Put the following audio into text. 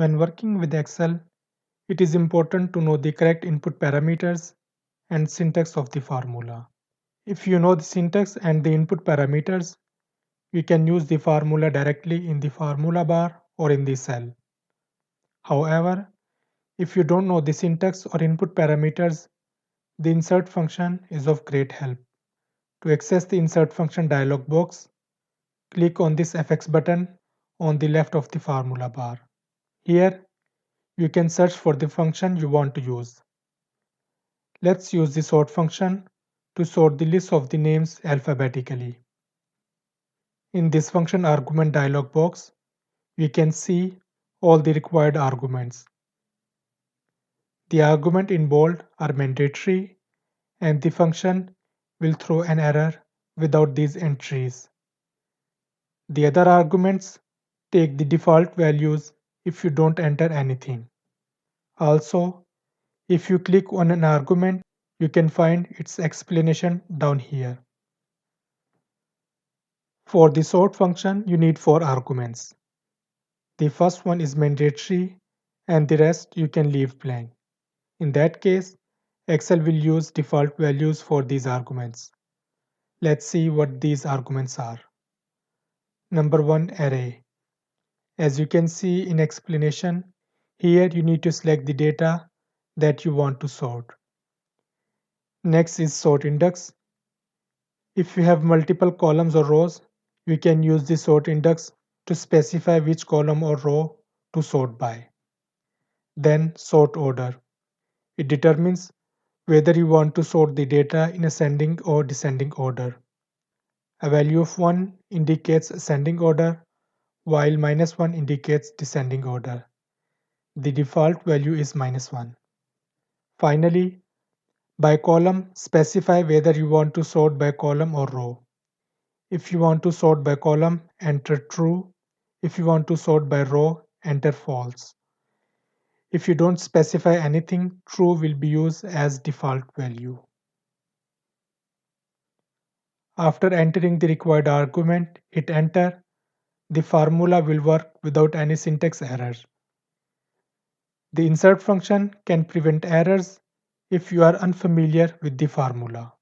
When working with Excel, it is important to know the correct input parameters and syntax of the formula. If you know the syntax and the input parameters, you can use the formula directly in the formula bar or in the cell. However, if you don't know the syntax or input parameters, the insert function is of great help. To access the insert function dialog box, click on this FX button on the left of the formula bar. Here, you can search for the function you want to use. Let's use the sort function to sort the list of the names alphabetically. In this function argument dialog box, we can see all the required arguments. The argument in bold are mandatory and the function will throw an error without these entries. The other arguments take the default values if you don't enter anything. Also, if you click on an argument, you can find its explanation down here. For the sort function, you need 4 arguments. The first one is mandatory and the rest you can leave blank. In that case, Excel will use default values for these arguments. Let's see what these arguments are. Number 1, array. As you can see in explanation, here you need to select the data that you want to sort. Next is sort index. If you have multiple columns or rows, you can use the sort index to specify which column or row to sort by. Then sort order. It determines whether you want to sort the data in ascending or descending order. A value of 1 indicates ascending order, while -1 indicates descending order. The default value is -1. Finally, by column, specify whether you want to sort by column or row. If you want to sort by column, enter true. If you want to sort by row, enter false. If you don't specify anything, true will be used as default value. After entering the required argument, hit enter. The formula will work without any syntax error. The insert function can prevent errors if you are unfamiliar with the formula.